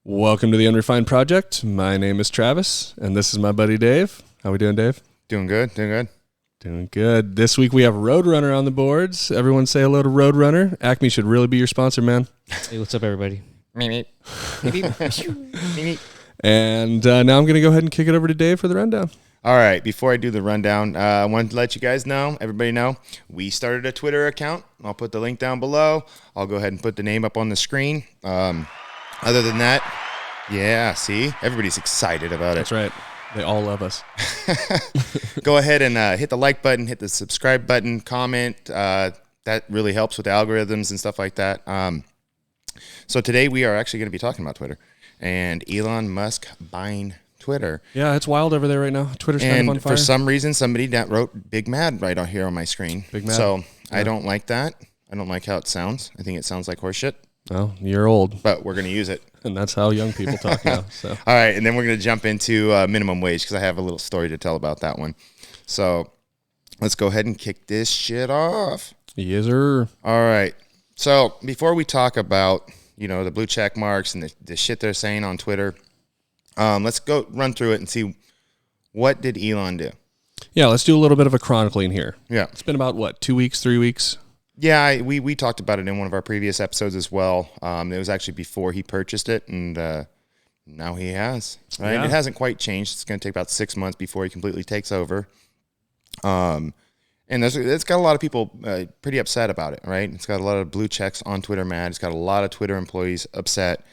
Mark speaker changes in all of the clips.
Speaker 1: Welcome to the Unrefined Project. My name is Travis, and this is my buddy Dave. How we doing, Dave?
Speaker 2: Doing good.
Speaker 1: Doing good. This week we have Roadrunner on the boards. Everyone say hello to Roadrunner. Acme should really be your sponsor, man.
Speaker 3: Hey, what's up, everybody?
Speaker 1: And now I'm going to go ahead and kick it over to Dave for the rundown.
Speaker 2: All right. Before I do the rundown, I wanted to let you guys know, everybody know, we started a Twitter account. I'll put the link down below. I'll go ahead and put the name up on the screen. Other than that, yeah, see? Everybody's excited about it.
Speaker 1: That's right. They all love us.
Speaker 2: Go ahead and hit the like button, hit the subscribe button, comment. That really helps with the algorithms and stuff like that. So today we are actually going to be talking about Twitter and Elon Musk buying Twitter.
Speaker 1: Yeah, it's wild over there right now. Twitter's kind of on fire.
Speaker 2: For some reason, somebody that wrote Big Mad right out here on my screen.
Speaker 1: Big Mad.
Speaker 2: So
Speaker 1: yeah.
Speaker 2: I don't like that. I don't like how it sounds. I think it sounds like horseshit.
Speaker 1: Well, you're old.
Speaker 2: But we're going to use it.
Speaker 1: And that's how young people talk now. So.
Speaker 2: All right, and then we're going to jump into minimum wage because I have a little story to tell about that one. So let's go ahead and kick this shit off.
Speaker 1: Yes, sir.
Speaker 2: All right. So before we talk about, the blue check marks and the shit they're saying on Twitter, let's go run through it and see what did Elon do.
Speaker 1: Yeah, let's do a little bit of a chronicling here.
Speaker 2: Yeah.
Speaker 1: It's been about, 2 weeks, 3 weeks?
Speaker 2: Yeah, we talked about it in one of our previous episodes as well. It was actually before he purchased it, and now he has. Right?
Speaker 1: Yeah.
Speaker 2: It hasn't quite changed. It's going to take about 6 months before he completely takes over. And it's got a lot of people pretty upset about it, right? It's got a lot of blue checks on Twitter mad. It's got a lot of Twitter employees upset.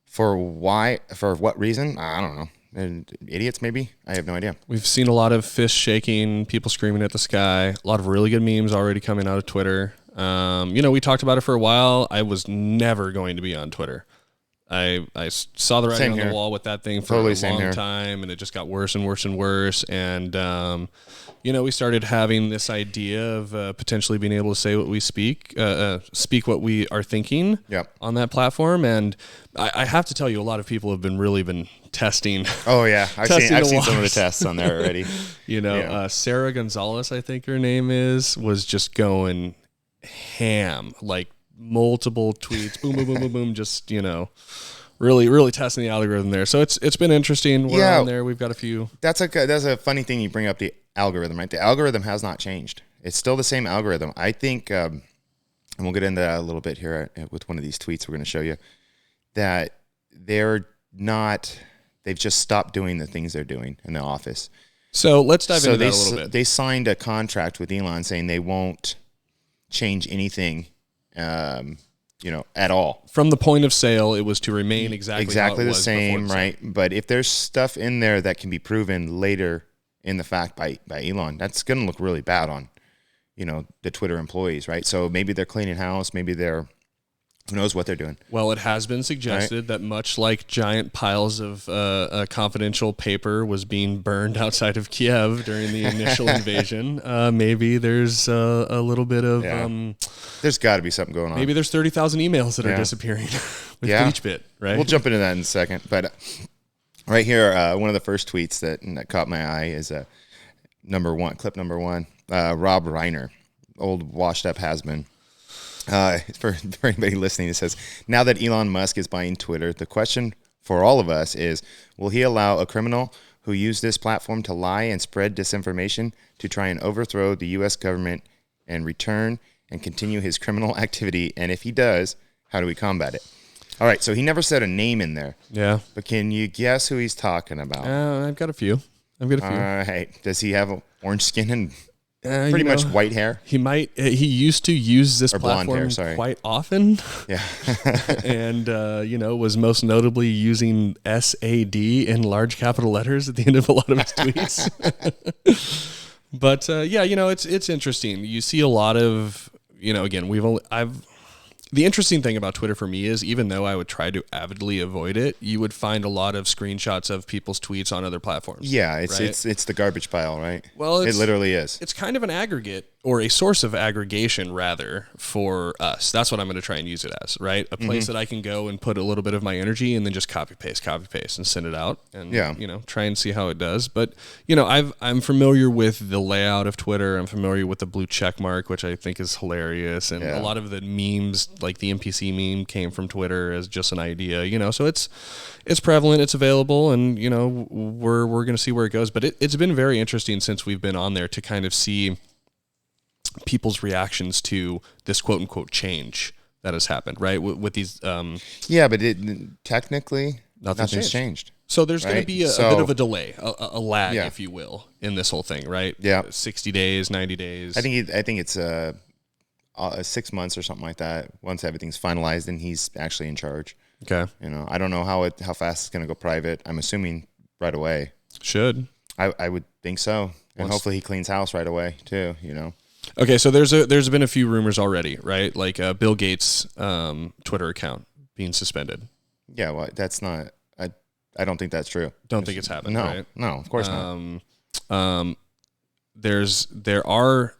Speaker 2: For what reason? I don't know. And idiots, maybe? I have no idea.
Speaker 1: We've seen a lot of fist shaking, people screaming at the sky, a lot of really good memes already coming out of Twitter. We talked about it for a while. I was never going to be on Twitter. I saw the writing on the wall with that thing for a long time, and it just got worse and worse and worse. And, we started having this idea of potentially being able to say what we speak what we are thinking on that platform. And I have to tell you, a lot of people have been testing.
Speaker 2: Oh, yeah. I've seen some of the tests on there already.
Speaker 1: Sarah Gonzalez, I think her name was just going ham, like multiple tweets, boom, boom, boom, boom, boom, just, really, really testing the algorithm there. So it's been interesting. We're on there. We've got a few.
Speaker 2: That's a funny thing you bring up, the algorithm, right? The algorithm has not changed. It's still the same algorithm. I think, and we'll get into that a little bit here with one of these tweets we're going to show you, that they've just stopped doing the things they're doing in the office.
Speaker 1: So let's dive into that a little bit.
Speaker 2: They signed a contract with Elon saying they won't change anything, at all. From
Speaker 1: the point of sale, it was to remain exactly how it
Speaker 2: the
Speaker 1: was
Speaker 2: same, right? But if there's stuff in there that can be proven later in the fact by Elon, that's going to look really bad on, the Twitter employees, right? So maybe they're cleaning house, maybe they're, who knows what they're doing.
Speaker 1: Well, it has been suggested that much like giant piles of confidential paper was being burned outside of Kiev during the initial invasion, maybe there's a little bit of...
Speaker 2: there's got to be something going on.
Speaker 1: Maybe there's 30,000 emails that are disappearing with BleachBit, right?
Speaker 2: We'll jump into that in a second. But right here, one of the first tweets that caught my eye is clip number one, Rob Reiner, old washed-up has-been. For anybody listening, it says, now that Elon Musk is buying Twitter, the question for all of us is, will he allow a criminal who used this platform to lie and spread disinformation to try and overthrow the U.S. government and return and continue his criminal activity? And if he does, how do we combat it? All right, so he never said a name in there.
Speaker 1: Yeah.
Speaker 2: But can you guess who he's talking about?
Speaker 1: I've got a few.
Speaker 2: All right. Does he have orange skin and... pretty much white hair.
Speaker 1: He used to use this platform quite often.
Speaker 2: Yeah.
Speaker 1: And, was most notably using SAD in large capital letters at the end of a lot of his tweets. But, it's interesting. You see a lot of, again, the interesting thing about Twitter for me is, even though I would try to avidly avoid it, you would find a lot of screenshots of people's tweets on other platforms.
Speaker 2: Yeah, it's the garbage pile, right?
Speaker 1: Well,
Speaker 2: it literally is.
Speaker 1: It's kind of an aggregate or a source of aggregation rather for us. That's what I'm going to try and use it as, right? A place that I can go and put a little bit of my energy and then just copy paste and send it out and, try and see how it does. But, I'm familiar with the layout of Twitter. I'm familiar with the blue check mark, which I think is hilarious. And a lot of the memes, like the NPC meme came from Twitter as just an idea, so it's prevalent, it's available, and, we're going to see where it goes. But it's been very interesting since we've been on there to kind of see people's reactions to this quote unquote change that has happened, right? With these,
Speaker 2: but technically nothing's changed.
Speaker 1: So there's going to be a bit of a delay, a lag, if you will, in this whole thing, right?
Speaker 2: Yeah,
Speaker 1: 60 days, 90 days.
Speaker 2: I think it's 6 months or something like that. Once everything's finalized and he's actually in charge.
Speaker 1: Okay.
Speaker 2: I don't know how fast it's going to go private. I'm assuming right away.
Speaker 1: Should.
Speaker 2: I would think so, and hopefully he cleans house right away too.
Speaker 1: Okay, so there's been a few rumors already, right? Like Bill Gates' Twitter account being suspended.
Speaker 2: Yeah, well, that's not. I don't think that's true.
Speaker 1: Don't think it's happened.
Speaker 2: No,
Speaker 1: right?
Speaker 2: No, of course not.
Speaker 1: There are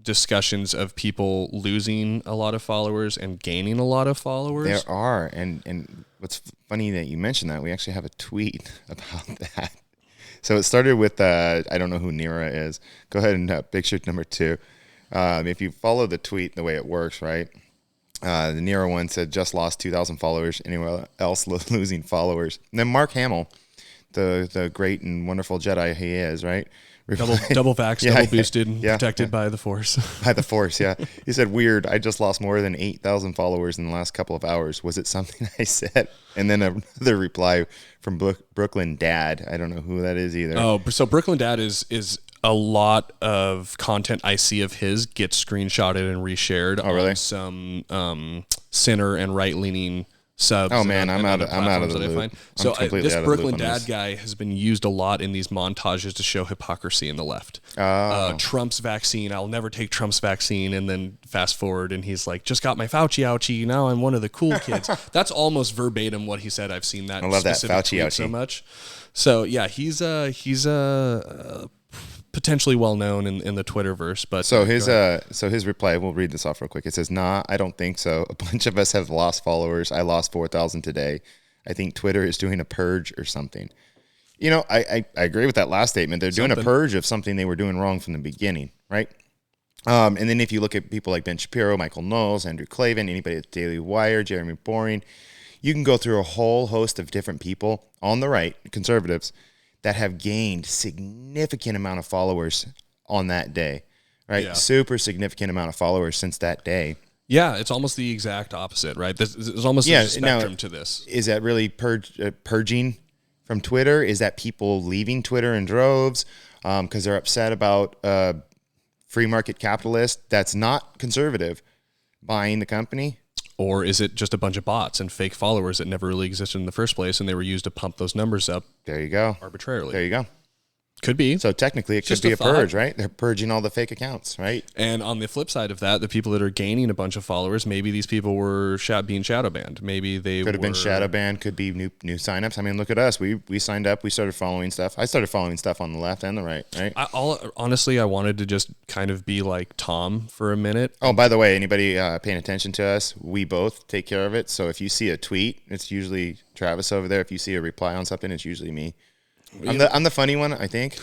Speaker 1: discussions of people losing a lot of followers and gaining a lot of followers.
Speaker 2: There are, and what's funny that you mentioned that, we actually have a tweet about that. So it started with I don't know who Nira is. Go ahead and picture number 2. If you follow the tweet, the way it works, right? The Nero one said, just lost 2,000 followers. Anyone else losing followers? And then Mark Hamill, the great and wonderful Jedi he is, right?
Speaker 1: Double vaxxed, double boosted, protected by the Force.
Speaker 2: By the Force, yeah. He said, weird, I just lost more than 8,000 followers in the last couple of hours. Was it something I said? And then another reply from Brooklyn Dad. I don't know who that is either.
Speaker 1: Oh, so Brooklyn Dad is a lot of content I see of his gets screenshotted and reshared on some center and right-leaning subs.
Speaker 2: Oh man, I'm out of the loop.
Speaker 1: So this Brooklyn Dad guy has been used a lot in these montages to show hypocrisy in the left. Trump's vaccine, I'll never take Trump's vaccine, and then fast forward and he's like, just got my Fauci ouchie, now I'm one of the cool kids. That's almost verbatim what he said. I've seen that.
Speaker 2: I love that Fauci ouchie
Speaker 1: so much. So yeah, he's potentially well known in the Twitterverse, but
Speaker 2: so his reply, we'll read this off real quick. It says, "Nah, I don't think so. A bunch of us have lost followers. I lost 4,000 today. I think Twitter is doing a purge or something." I agree with that last statement. They're doing a purge of something they were doing wrong from the beginning, right? And then if you look at people like Ben Shapiro, Michael Knowles, Andrew Klavan, anybody at Daily Wire, Jeremy Boring, you can go through a whole host of different people on the right, conservatives, that have gained significant amount of followers on that day, right? Yeah. Super significant amount of followers since that day.
Speaker 1: Yeah, it's almost the exact opposite, right? There's almost a spectrum to this.
Speaker 2: Is that really purging from Twitter? Is that people leaving Twitter in droves because they're upset about free market capitalist that's not conservative buying the company?
Speaker 1: Or is it just a bunch of bots and fake followers that never really existed in the first place and they were used to pump those numbers up?
Speaker 2: There you go.
Speaker 1: Arbitrarily.
Speaker 2: There you go.
Speaker 1: Could be.
Speaker 2: So technically it could be a purge, right? They're purging all the fake accounts, right?
Speaker 1: And on the flip side of that, the people that are gaining a bunch of followers, maybe these people were being shadow banned. Maybe they
Speaker 2: could have been shadow banned, could be new signups. I mean, look at us. We signed up, we started following stuff. I started following stuff on the left and the right, right?
Speaker 1: Honestly, I wanted to just kind of be like Tom for a minute.
Speaker 2: Oh, by the way, anybody paying attention to us, we both take care of it. So if you see a tweet, it's usually Travis over there. If you see a reply on something, it's usually me. I'm the funny one, I think.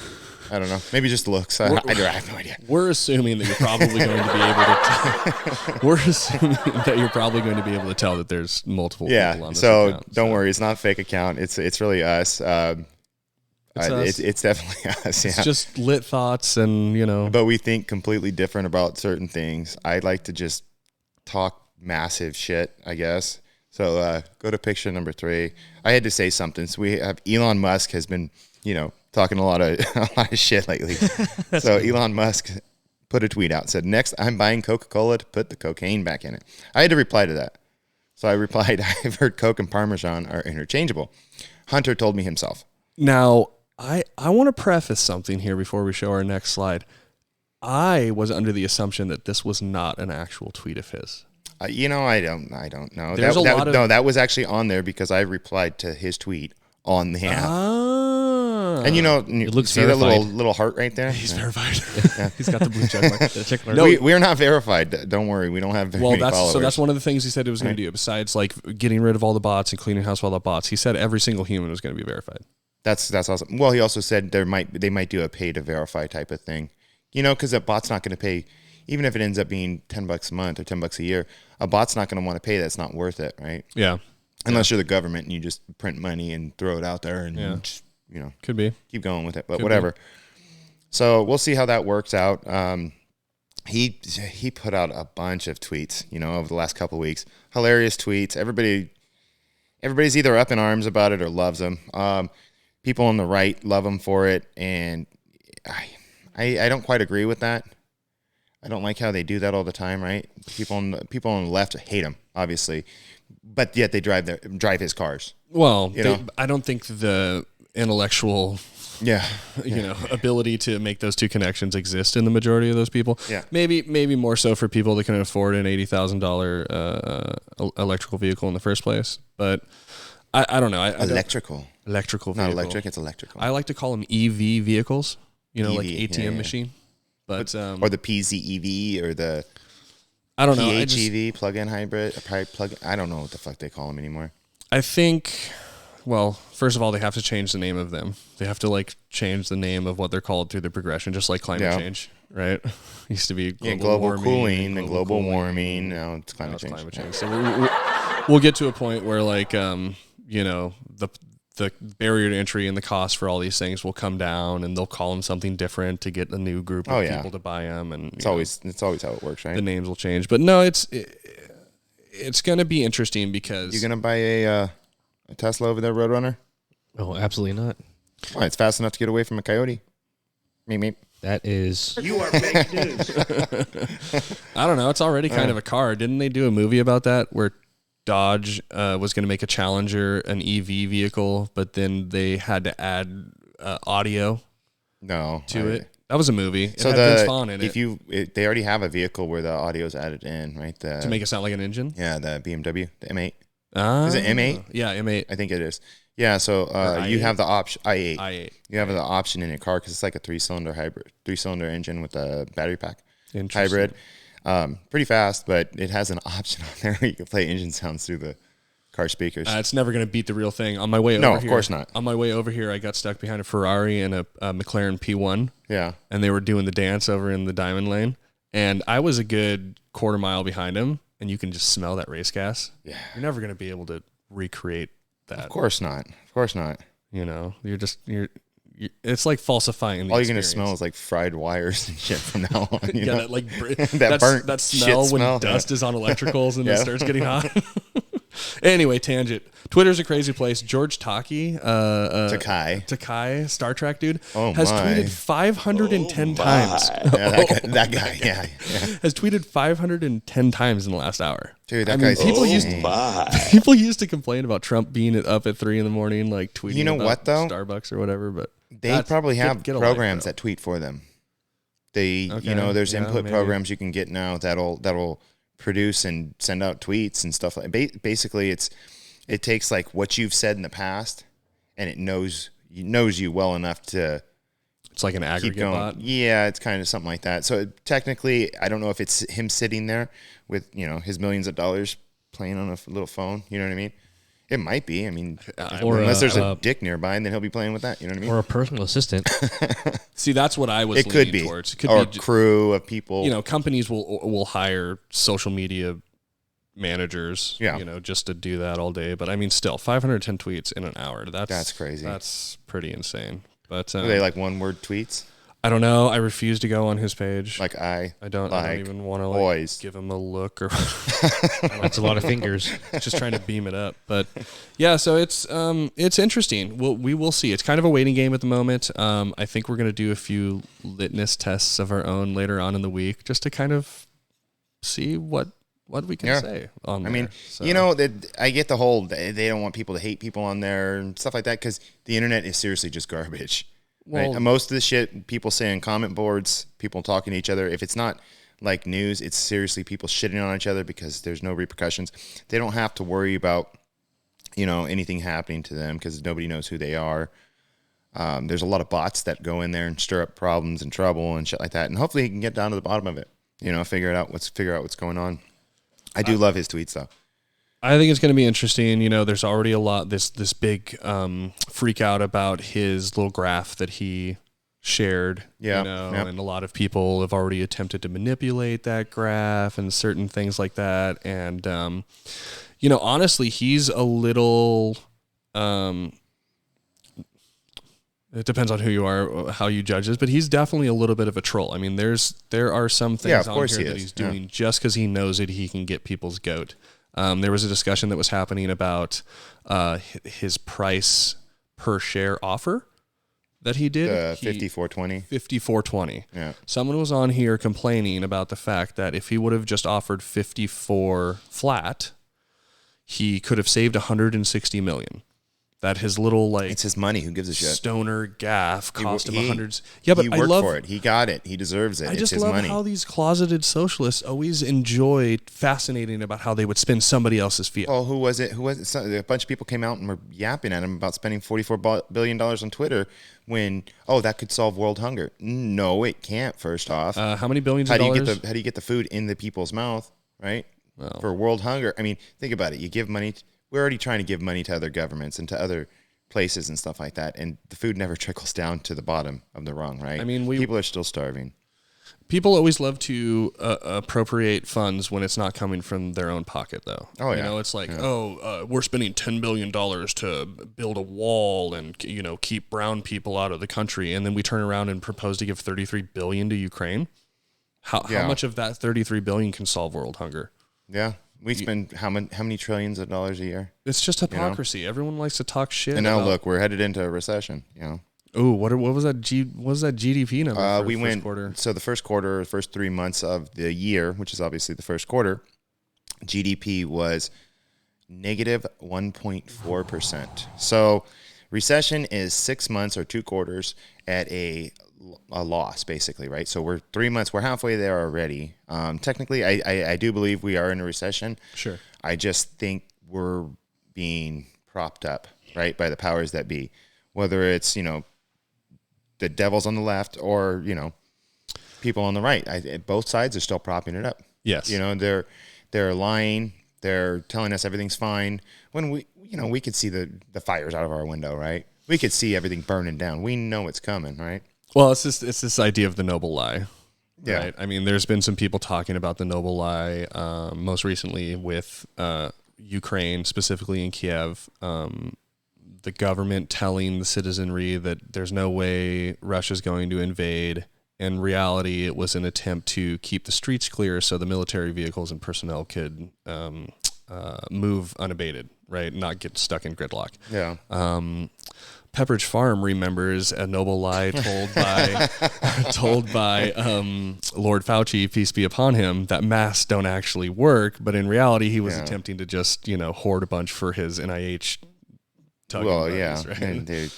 Speaker 2: I don't know. Maybe just looks. I have no idea.
Speaker 1: We're assuming that you're probably going to be able to. We're assuming that you're probably going to be able to tell that there's multiple people on this account.
Speaker 2: Don't worry. It's not a fake account. It's really us. It's definitely us. Yeah.
Speaker 1: It's just lit thoughts, and
Speaker 2: But we think completely different about certain things. I like to just talk massive shit, I guess. So go to picture number 3. I had to say something. So we have Elon Musk has been, talking a lot of shit lately. So Elon Musk put a tweet out, said, "Next, I'm buying Coca-Cola to put the cocaine back in it." I had to reply to that. So I replied, "I've heard Coke and Parmesan are interchangeable. Hunter told me himself."
Speaker 1: Now, I want to preface something here before we show our next slide. I was under the assumption that this was not an actual tweet of his.
Speaker 2: I don't know. That was actually on there because I replied to his tweet on the app. And it
Speaker 3: looks
Speaker 2: see that
Speaker 3: verified.
Speaker 2: little heart right there?
Speaker 1: He's verified. He's got the blue check mark.
Speaker 3: The check mark.
Speaker 2: No, we're not verified. Don't worry, we don't have very many followers.
Speaker 1: So that's one of the things he said he was going to do. Besides like getting rid of all the bots and cleaning house with all the bots, he said every single human was going to be verified.
Speaker 2: That's awesome. Well, he also said they might do a pay to verify type of thing. Because a bot's not going to pay, even if it ends up being $10 a month or $10 a year. A bot's not going to want to pay. That's not worth it, right?
Speaker 1: Yeah.
Speaker 2: Unless you're the government and you just print money and throw it out there and just,
Speaker 1: Could be.
Speaker 2: keep going with it. But whatever. So we'll see how that works out. He put out a bunch of tweets, over the last couple of weeks. Hilarious tweets. Everybody's either up in arms about it or loves him. People on the right love him for it, and I don't quite agree with that. I don't like how they do that all the time, right? People on the left hate him, obviously, but yet they drive his cars.
Speaker 1: Well, I don't think the intellectual ability to make those two connections exist in the majority of those people.
Speaker 2: Yeah.
Speaker 1: Maybe more so for people that can afford an $80,000 electrical vehicle in the first place. But I don't know.
Speaker 2: Electrical
Speaker 1: vehicle.
Speaker 2: Not electric, it's electrical.
Speaker 1: I like to call them EV vehicles, like
Speaker 2: EV,
Speaker 1: ATM machine. But
Speaker 2: or the PZEV or the
Speaker 1: I don't know.
Speaker 2: PHEV, plug-in hybrid, I don't know what the fuck they call them anymore.
Speaker 1: I think, well, first of all, they have to change the name of them. They have to change the name of what they're called through the progression, just like climate change, right? Used to be
Speaker 2: global cooling and global warming. Now it's climate change.
Speaker 1: So we'll get to a point where the barrier to entry and the cost for all these things will come down, and they'll call them something different to get a new group of people to buy them. And
Speaker 2: it's always how it works, right?
Speaker 1: The names will change, but no, it's going to be interesting because
Speaker 2: you gonna buy a Tesla over there, Roadrunner?
Speaker 3: Oh, absolutely not.
Speaker 2: Why? It's fast enough to get away from a coyote. Meep.
Speaker 3: That is.
Speaker 4: You are fake news.
Speaker 1: I don't know. It's already kind of a car. Didn't they do a movie about that where Dodge was going to make a Challenger an EV vehicle, but then they had to add audio to it? That was a movie. It had Vince Vaughn in it.
Speaker 2: They already have a vehicle where the audio's added in, right?
Speaker 1: To make it sound like an engine?
Speaker 2: Yeah, the BMW, the M8.
Speaker 1: Is
Speaker 2: it M8?
Speaker 1: Yeah, M8.
Speaker 2: I think it is. Yeah, so you have the option, i8.
Speaker 1: i8.
Speaker 2: You have the option in your car because it's like a 3-cylinder engine with a battery pack
Speaker 1: Interesting.
Speaker 2: hybrid. Pretty fast, but it has an option on there where you can play engine sounds through the car speakers.
Speaker 1: It's never going to beat the real thing. On my way over here.
Speaker 2: No, of course not.
Speaker 1: On my way over here, I got stuck behind a Ferrari and a McLaren P1.
Speaker 2: Yeah.
Speaker 1: And they were doing the dance over in the diamond lane. And I was a good quarter mile behind him, and you can just smell that race gas.
Speaker 2: Yeah.
Speaker 1: You're never going to be able to recreate that.
Speaker 2: Of course not.
Speaker 1: You're it's like falsifying the
Speaker 2: all you're going to
Speaker 1: experience.
Speaker 2: smell is like fried wires and shit from now on.
Speaker 1: That smell when dust is on electricals and it starts getting hot. Anyway, tangent. Twitter's a crazy place. George Takei, Takai, Star Trek dude, has tweeted 510 times.
Speaker 2: Yeah, that guy, yeah.
Speaker 1: Has tweeted 510 times in the last hour.
Speaker 2: Dude, people
Speaker 1: used to complain about Trump being up at 3 a.m, like tweeting about Starbucks or whatever, but
Speaker 2: they probably have programs that tweet for them. There's input programs you can get now that'll produce and send out tweets and stuff like. Basically, it takes like what you've said in the past, and it knows you well enough to.
Speaker 1: It's like an aggregate bot.
Speaker 2: Yeah, it's kind of something like that. So technically, I don't know if it's him sitting there with his millions of dollars playing on a little phone. You know what I mean? It might be. I mean, unless there's a dick nearby, and then he'll be playing with that. You know what I mean?
Speaker 3: Or a personal assistant.
Speaker 1: See, that's what I was leaning towards.
Speaker 2: It could be. Or a crew of people.
Speaker 1: Companies will hire social media managers, just to do that all day. But I mean, still, 510 tweets in an hour. That's crazy. That's pretty insane. But
Speaker 2: are they like one-word tweets?
Speaker 1: I don't know. I refuse to go on his page.
Speaker 2: I
Speaker 1: don't even want to give him a look or.
Speaker 3: That's a lot of fingers.
Speaker 1: Just trying to beam it up, but yeah. So it's interesting. We will see. It's kind of a waiting game at the moment. I think we're gonna do a few litmus tests of our own later on in the week, just to kind of see what we can say on there. I mean,
Speaker 2: I get the whole they don't want people to hate people on there and stuff like that because the internet is seriously just garbage. Well, right? Most of the shit people say on comment boards, people talking to each other, if it's not like news, it's seriously people shitting on each other because there's no repercussions. They don't have to worry about, anything happening to them because nobody knows who they are. There's a lot of bots that go in there and stir up problems and trouble and shit like that. And hopefully he can get down to the bottom of it. Figure out what's going on. I do love his tweets though.
Speaker 1: I think it's going to be interesting. There's already a lot this big freak out about his little graph that he shared.
Speaker 2: Yeah,
Speaker 1: and a lot of people have already attempted to manipulate that graph and certain things like that. And honestly, he's a little. It depends on who you are, how you judge this, but he's definitely a little bit of a troll. I mean, there are some things on here that he's doing just because he knows that he can get people's goat. There was a discussion that was happening about his price per share offer that he did.
Speaker 2: 54.20.
Speaker 1: 54.20.
Speaker 2: Yeah.
Speaker 1: Someone was on here complaining about the fact that if he would have just offered 54 flat, he could have saved 160 million. That his little
Speaker 2: it's his money. Who gives a shit?
Speaker 1: Stoner gaff cost him hundreds.
Speaker 2: Yeah, but he worked for it. He got it. He deserves it.
Speaker 1: I just love how these closeted socialists always enjoy fascinating about how they would spend somebody else's fiat.
Speaker 2: Oh, who was it? A bunch of people came out and were yapping at him about spending $44 billion on Twitter when that could solve world hunger. No, it can't. First off,
Speaker 1: how many billions of dollars?
Speaker 2: How do you get the food in the people's mouth? Right. Well, for world hunger. I mean, think about it. You give money. We're already trying to give money to other governments and to other places and stuff like that, and the food never trickles down to the bottom of the rung, right?
Speaker 1: I mean,
Speaker 2: people are still starving.
Speaker 1: People always love to appropriate funds when it's not coming from their own pocket, though.
Speaker 2: Oh, yeah.
Speaker 1: It's like, we're spending $10 billion to build a wall and, keep brown people out of the country, and then we turn around and propose to give $33 billion to Ukraine. How much of that $33 billion can solve world hunger?
Speaker 2: Yeah. We spend how many trillions of dollars a year?
Speaker 1: It's just hypocrisy. Everyone likes to talk shit.
Speaker 2: And now look, we're headed into a recession.
Speaker 1: Oh, what was that? What was that GDP number? For
Speaker 2: we
Speaker 1: the
Speaker 2: went
Speaker 1: first quarter?
Speaker 2: So the first 3 months of the year, which is obviously the first quarter, GDP was negative 1.4%. So recession is 6 months or 2 quarters at a loss, basically, right? So we're 3 months, we're halfway there already. Technically, I do believe we are in a recession.
Speaker 1: Sure.
Speaker 2: I just think we're being propped up, right, by the powers that be. Whether it's, the devils on the left or, people on the right. Both sides are still propping it up.
Speaker 1: Yes.
Speaker 2: They're lying. They're telling us everything's fine. When we could see the fires out of our window, right? We could see everything burning down. We know it's coming, right?
Speaker 1: Well, it's this idea of the noble lie.
Speaker 2: Yeah.
Speaker 1: Right? I mean, there's been some people talking about the noble lie, most recently with Ukraine, specifically in Kiev. The government telling the citizenry that there's no way Russia's going to invade. In reality, it was an attempt to keep the streets clear so the military vehicles and personnel could move unabated, right? Not get stuck in gridlock.
Speaker 2: Yeah.
Speaker 1: Pepperidge Farm remembers a noble lie told by Lord Fauci, peace be upon him, that masks don't actually work, but in reality, he was attempting to just hoard a bunch for his NIH. Buddies, right?
Speaker 2: And they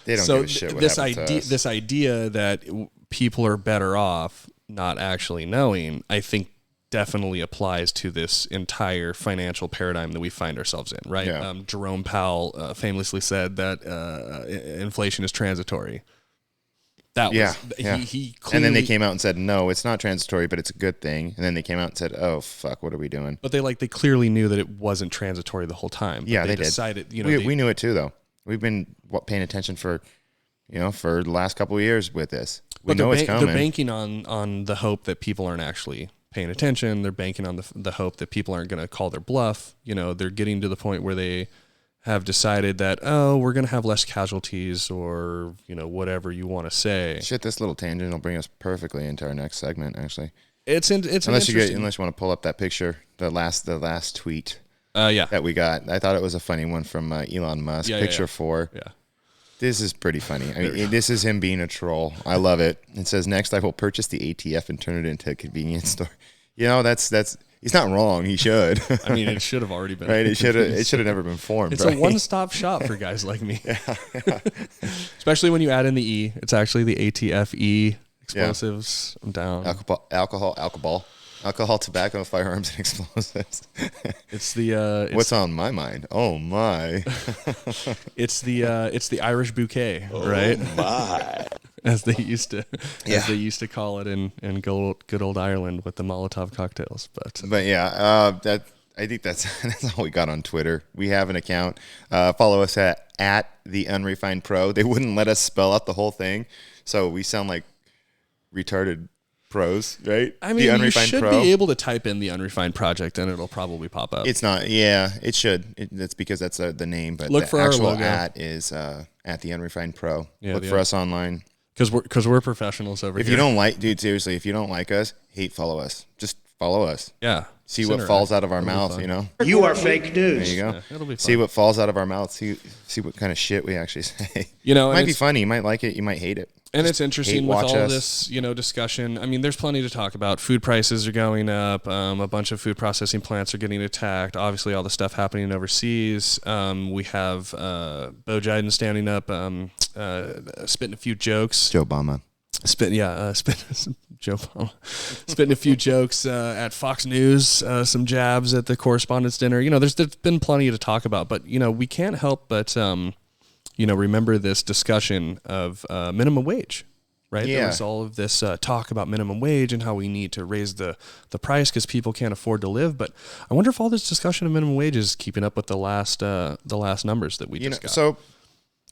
Speaker 2: don't give a shit what happens to us.
Speaker 1: This idea that people are better off not actually knowing, I think definitely applies to this entire financial paradigm that we find ourselves in, right?
Speaker 2: Yeah.
Speaker 1: Jerome Powell famously said that inflation is transitory. He clearly,
Speaker 2: and then they came out and said, no, it's not transitory, but it's a good thing. And then they came out and said, oh, fuck, what are we doing?
Speaker 1: But they clearly knew that it wasn't transitory the whole time.
Speaker 2: Yeah, they
Speaker 1: decided,
Speaker 2: did. We knew it too, though. We've been paying attention for the last couple of years with this. We know it's coming.
Speaker 1: They're banking on the hope that people aren't actually paying attention. They're banking on the hope that people aren't going to call their bluff. They're getting to the point where they have decided that, we're going to have less casualties or, whatever you want to say.
Speaker 2: Shit, this little tangent will bring us perfectly into our next segment, actually.
Speaker 1: It's
Speaker 2: unless you want to pull up that picture, the last tweet that we got. I thought it was a funny one from Elon Musk, picture 4.
Speaker 1: Yeah.
Speaker 2: This is pretty funny. I mean, this is him being a troll. I love it. It says, next I will purchase the ATF and turn it into a convenience store. That's he's not wrong. He should.
Speaker 1: I mean, it should have already been.
Speaker 2: Right? It should have never been formed.
Speaker 1: It's
Speaker 2: right?
Speaker 1: a one-stop shop for guys like me. Especially when you add in the E. It's actually the ATFE explosives. I'm down.
Speaker 2: Alcohol. Alcohol, tobacco, firearms, and explosives.
Speaker 1: It's the
Speaker 2: What's on my mind? Oh my!
Speaker 1: it's the Irish bouquet, right?
Speaker 2: My.
Speaker 1: As they used to
Speaker 2: Yeah.
Speaker 1: as they used to call it in good old Ireland with the Molotov cocktails.
Speaker 2: But yeah, I think that's all we got on Twitter. We have an account. Follow us at the Unrefined Pro. They wouldn't let us spell out the whole thing, so we sound like retarded pros, right?
Speaker 1: I mean,
Speaker 2: the
Speaker 1: you
Speaker 2: Unrefined
Speaker 1: should
Speaker 2: Pro.
Speaker 1: be able to type in the Unrefined Project and it'll probably pop up.
Speaker 2: It's not. Yeah, it should. That's because that's the name. But
Speaker 1: Look
Speaker 2: the
Speaker 1: for our
Speaker 2: actual
Speaker 1: logo.
Speaker 2: at is at the Unrefined Pro.
Speaker 1: Yeah,
Speaker 2: Look
Speaker 1: the
Speaker 2: for us online.
Speaker 1: Because we're professionals over
Speaker 2: If
Speaker 1: here.
Speaker 2: you don't like, dude, seriously, if you don't like us, follow us. Just follow us.
Speaker 1: yeah,
Speaker 2: See
Speaker 1: send
Speaker 2: what
Speaker 1: her
Speaker 2: falls
Speaker 1: a-
Speaker 2: out of our
Speaker 1: it'll be
Speaker 2: mouth,
Speaker 1: fun.
Speaker 2: you know?
Speaker 4: You are fake
Speaker 2: There
Speaker 4: news.
Speaker 2: you go.
Speaker 1: Yeah, it'll be
Speaker 2: See
Speaker 1: fun.
Speaker 2: what falls out of our mouth. See what kind of shit we actually say.
Speaker 1: You know,
Speaker 2: It
Speaker 1: and
Speaker 2: might be
Speaker 1: it's-
Speaker 2: funny. You might like it. You might hate it.
Speaker 1: And it's interesting
Speaker 2: hate
Speaker 1: with
Speaker 2: watch
Speaker 1: all
Speaker 2: us.
Speaker 1: this, discussion. I mean, there's plenty to talk about. Food prices are going up. A bunch of food processing plants are getting attacked. Obviously, all the stuff happening overseas. We have Bo Jiden standing up, spitting a few jokes.
Speaker 2: Joe Obama.
Speaker 1: Joe Obama. Spitting a few jokes at Fox News, some jabs at the correspondents' dinner. There's been plenty to talk about, but we can't help but remember this discussion of minimum wage, right?
Speaker 2: Yeah.
Speaker 1: There was all of this talk about minimum wage and how we need to raise the price because people can't afford to live. But I wonder if all this discussion of minimum wage is keeping up with the last numbers that we just got.
Speaker 2: So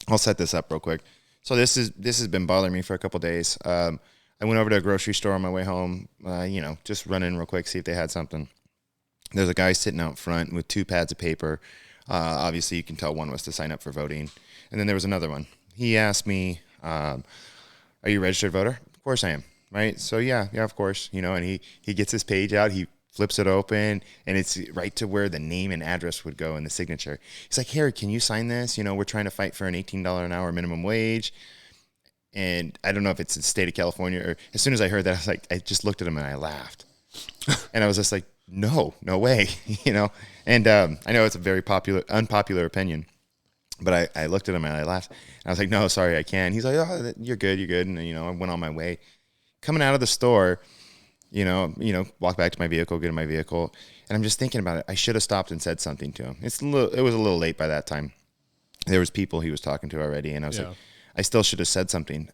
Speaker 2: I'll set this up real quick. So this has been bothering me for a couple days. I went over to a grocery store on my way home. Just run in real quick, see if they had something. There's a guy sitting out front with 2 pads of paper. Obviously, you can tell one was to sign up for voting. And then there was another one. He asked me, are you a registered voter? Of course I am, right? So yeah, of course. And he gets his page out. He flips it open, and it's right to where the name and address would go in the signature. He's like, Harry, can you sign this? We're trying to fight for an $18 an hour minimum wage. And I don't know if it's the state of California or as soon as I heard that, I just looked at him and I laughed. And I was just like, no way, And I know it's a very unpopular opinion, but I looked at him and I laughed. And I was like, no, sorry, I can't. He's like, oh, you're good. And, I went on my way. Coming out of the store, walk back to my vehicle, get in my vehicle. And I'm just thinking about it. I should have stopped and said something to him. It was a little late by that time. There was people he was talking to already. And I was like, I still should have said something.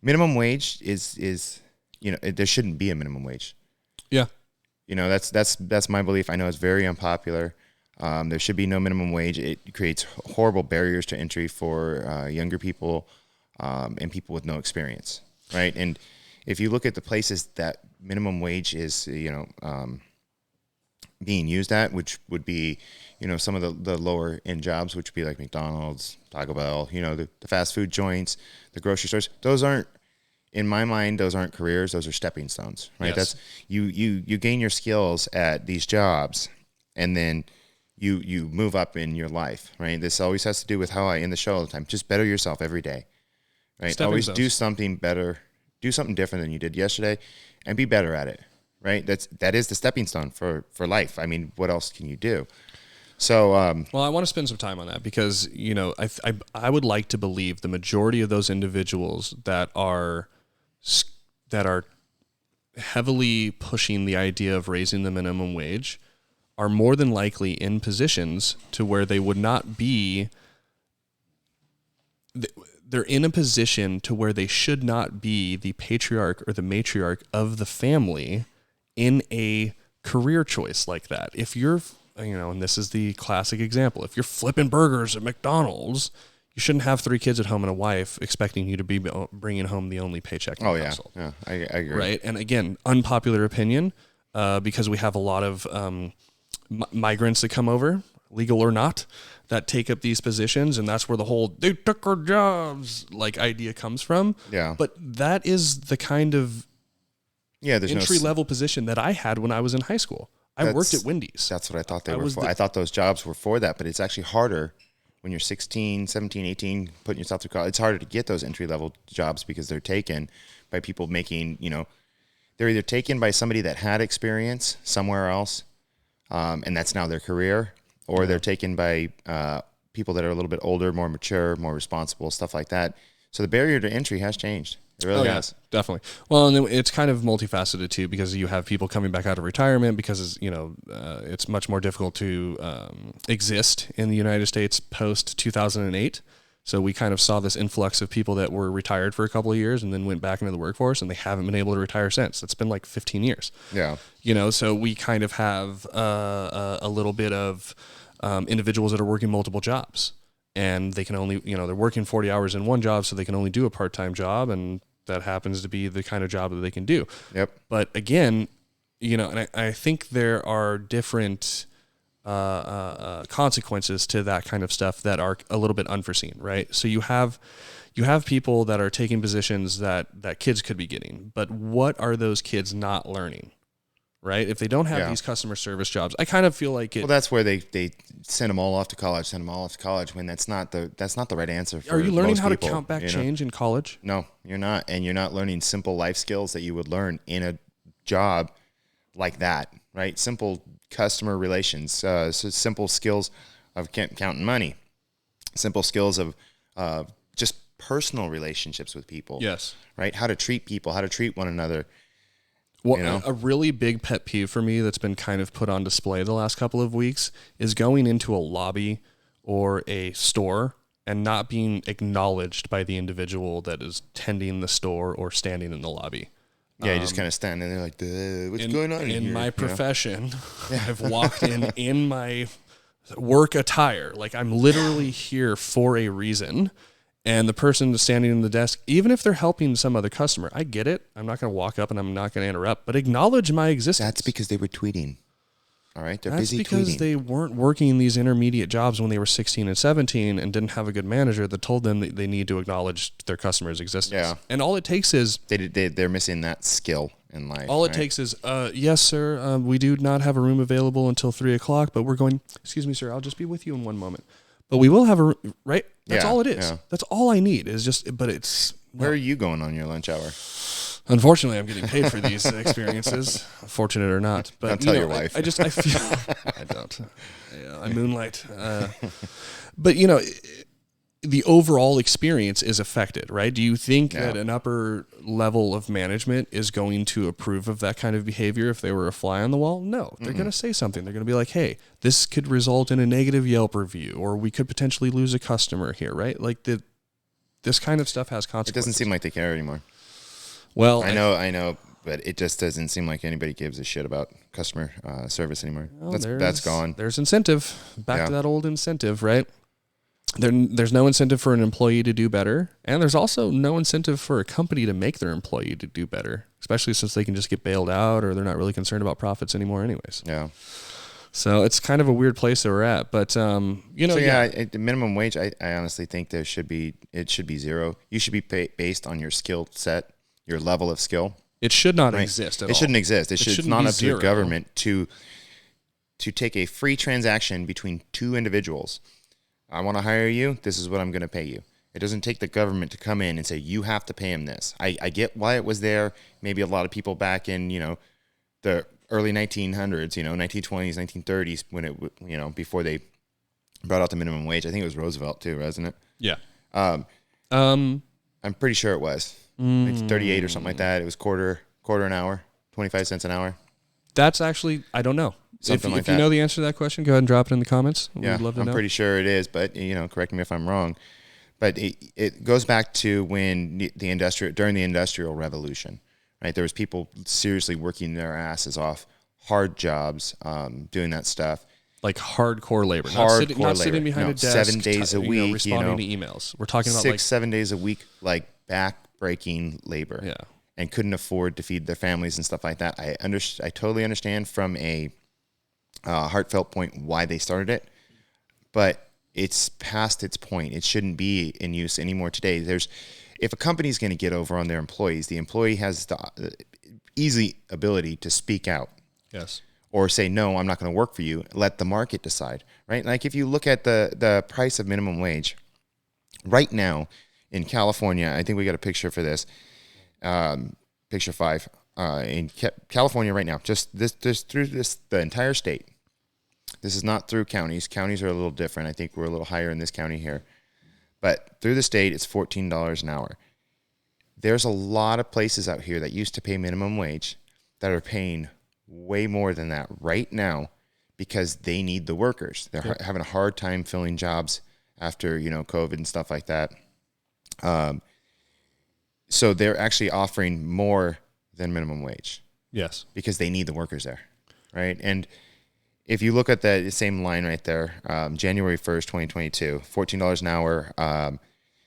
Speaker 2: Minimum wage is there shouldn't be a minimum wage.
Speaker 1: Yeah.
Speaker 2: That's my belief. I know it's very unpopular. There should be no minimum wage. It creates horrible barriers to entry for younger people and people with no experience, right? And if you look at the places that minimum wage is, being used at, which would be, some of the lower end jobs, which would be like McDonald's, Taco Bell, the fast food joints, the grocery stores. Those aren't, in my mind, those aren't careers. Those are stepping stones, right?
Speaker 1: Yes.
Speaker 2: That's you gain your skills at these jobs, and then you move up in your life, right? This always has to do with how I end the show all the time. Just better yourself every day, right?
Speaker 1: Stepping
Speaker 2: Always
Speaker 1: stones.
Speaker 2: do something better, do something different than you did yesterday, and be better at it, right? That is the stepping stone for life. I mean, what else can you do? So,
Speaker 1: Well, I want to spend some time on that because, I would like to believe the majority of those individuals that are heavily pushing the idea of raising the minimum wage are more than likely in positions to where they would not be. They're in a position to where they should not be the patriarch or the matriarch of the family in a career choice like that. If you're, and this is the classic example, if you're flipping burgers at McDonald's, you shouldn't have 3 kids at home and a wife expecting you to be bringing home the only paycheck in the household.
Speaker 2: yeah, I agree.
Speaker 1: Right. And again, unpopular opinion, because we have a lot of migrants that come over, legal or not, that take up these positions. And that's where the whole they took our jobs idea comes from.
Speaker 2: Yeah.
Speaker 1: But that is the kind of
Speaker 2: There's
Speaker 1: entry level position that I had when I was in high school. I worked at Wendy's.
Speaker 2: That's what I thought they
Speaker 1: I
Speaker 2: were
Speaker 1: was
Speaker 2: for.
Speaker 1: the-
Speaker 2: I thought those jobs were for that, but it's actually harder when you're 16, 17, 18, putting yourself through college. It's harder to get those entry-level jobs because they're taken by people making, they're either taken by somebody that had experience somewhere else, and that's now their career, or they're taken by people that are a little bit older, more mature, more responsible, stuff like that. So the barrier to entry has changed. It really has.
Speaker 1: Definitely. Well, and then it's kind of multifaceted too, because you have people coming back out of retirement because it's much more difficult to exist in the United States post 2008. So we kind of saw this influx of people that were retired for a couple of years and then went back into the workforce, and they haven't been able to retire since. It's been like 15 years.
Speaker 2: Yeah.
Speaker 1: So we kind of have a little bit of individuals that are working multiple jobs, and they can only, they're working 40 hours in one job, so they can only do a part-time job, and that happens to be the kind of job that they can do.
Speaker 2: Yep.
Speaker 1: But again, and I think there are different consequences to that kind of stuff that are a little bit unforeseen, right? So you have people that are taking positions that kids could be getting, but what are those kids not learning, right? If they don't have these customer service jobs, I kind of feel like
Speaker 2: Well, that's where they send them all off to college, when that's not the right answer for
Speaker 1: Are you learning
Speaker 2: most
Speaker 1: how
Speaker 2: people,
Speaker 1: to count back change in college?
Speaker 2: No, you're not. And you're not learning simple life skills that you would learn in a job like that, right? Simple customer relations, so simple skills of counting money, simple skills of just personal relationships with people.
Speaker 1: Yes.
Speaker 2: Right? How to treat people, how to treat one another.
Speaker 1: Well, a really big pet peeve for me that's been kind of put on display the last couple of weeks is going into a lobby or a store and not being acknowledged by the individual that is tending the store or standing in the lobby.
Speaker 2: Yeah, you just kind of stand there like, what's going on
Speaker 1: in
Speaker 2: here?
Speaker 1: my profession? I've walked in my work attire. Like, I'm literally here for a reason. And the person standing in the desk, even if they're helping some other customer, I get it. I'm not going to walk up and I'm not going to interrupt, but acknowledge my existence.
Speaker 2: That's because they were tweeting. All right, they're
Speaker 1: That's
Speaker 2: busy
Speaker 1: because
Speaker 2: tweeting.
Speaker 1: they weren't working these intermediate jobs when they were 16 and 17 and didn't have a good manager that told them that they need to acknowledge their customer's existence.
Speaker 2: Yeah.
Speaker 1: And all it takes is...
Speaker 2: They're missing that skill in life.
Speaker 1: All it takes is, yes, sir, we do not have a room available until 3 o'clock, but we're going... Excuse me, sir, I'll just be with you in one moment. But we will have a... Right? That's all it is.
Speaker 2: Yeah.
Speaker 1: That's all I need is just... But it's...
Speaker 2: Where are you going on your lunch hour?
Speaker 1: Unfortunately, I'm getting paid for these experiences, fortunate or not. But
Speaker 2: Don't tell your wife.
Speaker 1: I feel I don't. Yeah, I moonlight. But the overall experience is affected, right? Do you think that an upper level of management is going to approve of that kind of behavior if they were a fly on the wall? No, they're going to say something. They're going to be like, "Hey, this could result in a negative Yelp review, or we could potentially lose a customer here," right? Like this kind of stuff has consequences.
Speaker 2: It doesn't seem like they care anymore.
Speaker 1: Well,
Speaker 2: I know, but it just doesn't seem like anybody gives a shit about customer service anymore.
Speaker 1: Well,
Speaker 2: That's gone.
Speaker 1: There's incentive. Back to that old incentive, right? There's no incentive for an employee to do better, and there's also no incentive for a company to make their employee to do better, especially since they can just get bailed out or they're not really concerned about profits anymore anyways.
Speaker 2: Yeah.
Speaker 1: So it's kind of a weird place that we're at, but the
Speaker 2: minimum wage, I honestly think it should be zero. You should be based on your skill set, your level of skill.
Speaker 1: It should not exist at all.
Speaker 2: It shouldn't exist. It's not up to
Speaker 1: zero.
Speaker 2: the government to take a free transaction between two individuals. I want to hire you. This is what I'm going to pay you. It doesn't take the government to come in and say, you have to pay him this. I get why it was there. Maybe a lot of people back in, the early 1900s, 1920s, 1930s, when it, before they brought out the minimum wage. I think it was Roosevelt too, wasn't it?
Speaker 1: Yeah.
Speaker 2: I'm pretty sure it was 1938 or something like that. It was quarter an hour, 25 cents an hour.
Speaker 1: That's actually, I don't know.
Speaker 2: Something like
Speaker 1: if you
Speaker 2: that.
Speaker 1: know the answer to that question, go ahead and drop it in the comments.
Speaker 2: Yeah,
Speaker 1: We'd love to
Speaker 2: I'm
Speaker 1: know.
Speaker 2: pretty sure it is, but correct me if I'm wrong. But it goes back to when during the Industrial Revolution, right? There was people seriously working their asses off, hard jobs, doing that stuff.
Speaker 1: Like hardcore labor,
Speaker 2: Hardcore
Speaker 1: not sitting
Speaker 2: labor.
Speaker 1: behind
Speaker 2: No,
Speaker 1: a desk,
Speaker 2: 7 days a week,
Speaker 1: responding to emails. We're talking about
Speaker 2: 7 days a week, like back-breaking labor.
Speaker 1: Yeah.
Speaker 2: And couldn't afford to feed their families and stuff like that. I totally understand from a heartfelt point why they started it, but it's past its point. It shouldn't be in use anymore today. If a company's going to get over on their employees, the employee has the easy ability to speak out.
Speaker 1: Yes.
Speaker 2: Or say, no, I'm not going to work for you. Let the market decide, right? Like if you look at the price of minimum wage right now in California, I think we got a picture for this. Picture 5 in California right now, just through the entire state. This is not through counties. Counties are a little different. I think we're a little higher in this county here, but through the state, it's $14 an hour. there's a lot of places out here that used to pay minimum wage that are paying way more than that right now because they need the workers. They're having a hard time filling jobs after, COVID and stuff like that. So they're actually offering more than minimum wage.
Speaker 1: Yes.
Speaker 2: Because they need the workers there, right? And if you look at the same line right there, January 1st, 2022, $14 an hour,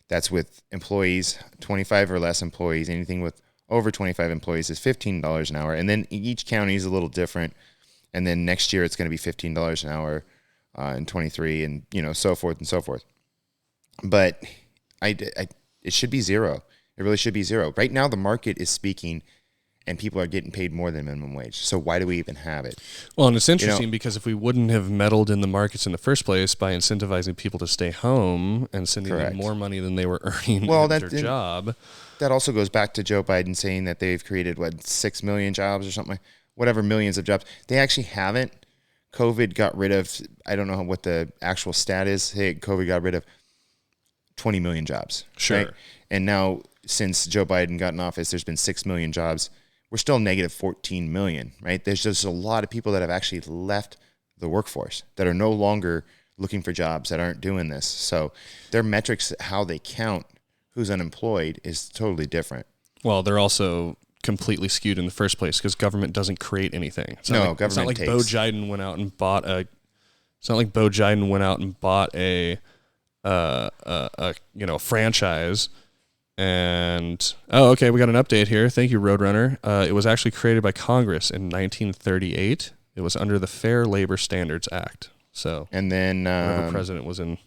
Speaker 2: that's with employees, 25 or less employees. Anything with over 25 employees is $15 an hour. And then each county is a little different. And then next year it's going to be $15 an hour in 23 and, so forth and so forth. But it should be zero. It really should be zero. Right now the market is speaking and people are getting paid more than minimum wage. So why do we even have it?
Speaker 1: Well, and it's interesting because if we wouldn't have meddled in the markets in the first place by incentivizing people to stay home and sending them more money than they were earning at their job.
Speaker 2: That also goes back to Joe Biden saying that they've created, 6 million jobs or something, whatever, millions of jobs. They actually haven't. COVID got rid of, I don't know what the actual stat is. Hey, COVID got rid of 20 million jobs.
Speaker 1: Sure.
Speaker 2: Right? And now since Joe Biden got in office, there's been 6 million jobs. We're still negative 14 million, right? There's just a lot of people that have actually left the workforce that are no longer looking for jobs, that aren't doing this. So their metrics, how they count who's unemployed, is totally different.
Speaker 1: Well, they're also completely skewed in the first place because government doesn't create anything.
Speaker 2: Government
Speaker 1: It's not like
Speaker 2: takes.
Speaker 1: Bo Jiden went out and bought a. It's not like Bo Jiden went out and bought a franchise. And okay, we got an update here. Thank you, Roadrunner. It was actually created by Congress in 1938. It was under the Fair Labor Standards Act. So,
Speaker 2: and then
Speaker 1: whatever president was in